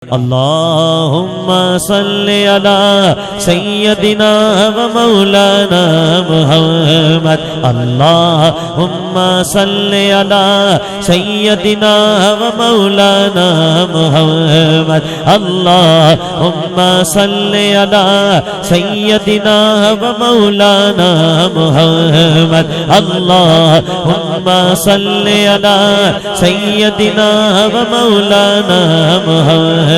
اللهم صل على سيدنا ومولانا محمد اللهم صل على سيدنا ومولانا محمد اللهم صل على سيدنا ومولانا محمد اللهم صل على سيدنا ومولانا محمد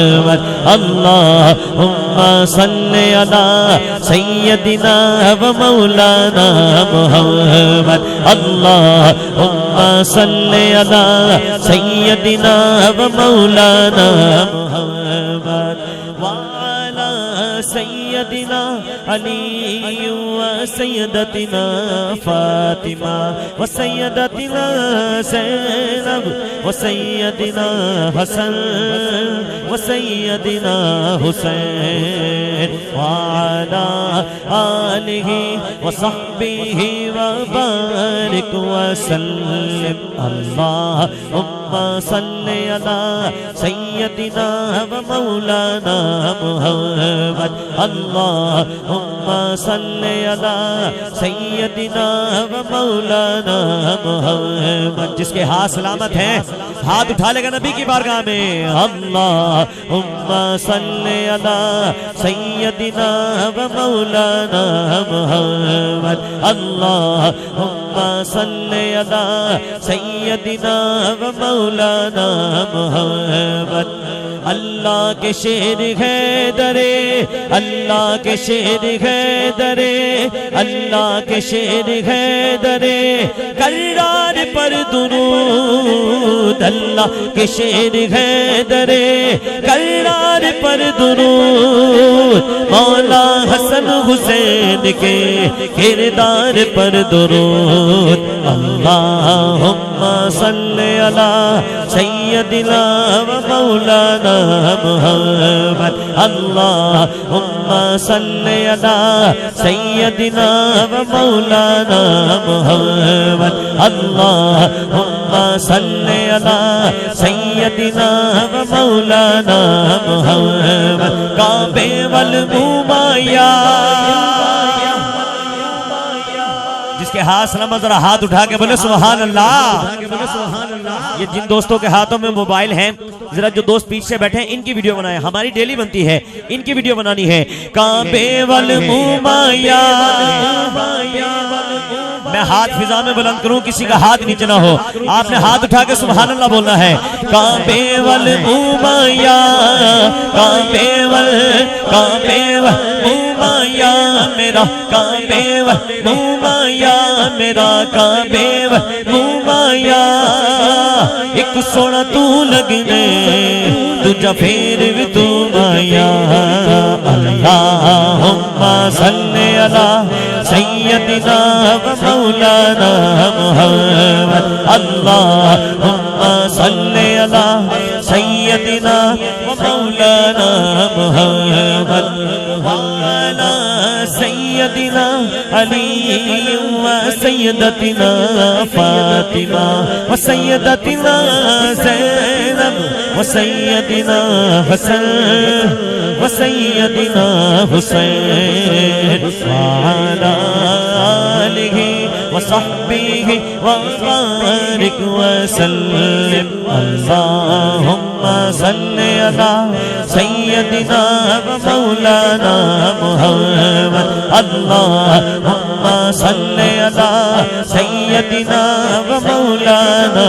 اللهم صل على سيدنا ومولانا محمد اللهم صل على سيدنا ومولانا محمد وعلى سيدنا علي وسيدتنا فاطمة وسيدتنا زينب وسيدنا حسن وسيدنا حسين وعلى آله وصحبه وبارك وسلم اللهم صل على سيدنا ومولانا محمد اللهم صل على سيدنا ومولانا محمد جس کے ہاتھ سلامت ہیں ہاتھ اٹھا لے گا نبی کی بارگاہ میں اللہم صل علی سیدنا ومولانا محمد اللہم صل علی سیدنا ومولانا محمد اللہ کے شیر حیدرے اللہ کے شیر حیدرے اللہ کے شیر حیدرے کرار پر درود اللہ کے شیر حیدرے کرار پر درود مولا حسن حسین کے کردار پر درود اللہم صلی علی سیدنا و مولانا محمد اللہم صلی علی سیدنا و مولانا محمد اللہم صلی علی سیدنا و مولانا محمد کعبے والمومایا جس کے ہاتھ سلامت ذرا ہاتھ اٹھا کے بولے سبحان اللہ یہ جن دوستوں کے ہاتھوں میں موبائل ہیں ذرا جو دوست پیچھے سے بیٹھے ہیں ان کی ویڈیو بنائیں ہماری ڈیلی بنتی ہے ان کی ویڈیو بنانی ہے کعبے والمومایا میں ہاتھ فضا میں بلند کروں کسی کا ہاتھ نیچے نہ ہو آپ نے ہاتھ اٹھا کے سبحان اللہ بولنا ہے کعبے والمومایا کعبے والمومایا میرا کعبے والمومایا میرا کعبے والمومایا ایک سونا تو لگنے تجھا پھر بھی تو مایا اللہم صلی علی سیدنا و مولانا محمد اللہم صلی علی سیدنا و مولانا محمد وعلی سیدنا علی و سیدتنا فاطمہ و سیدتنا زینب و سیدنا حسن و سیدنا حسین وعلی آلہ وصحبہ وبارک وسلم اللہم صلی علی سیدنا و مولانا محمد اللہم صلی علی سیدنا و مولانا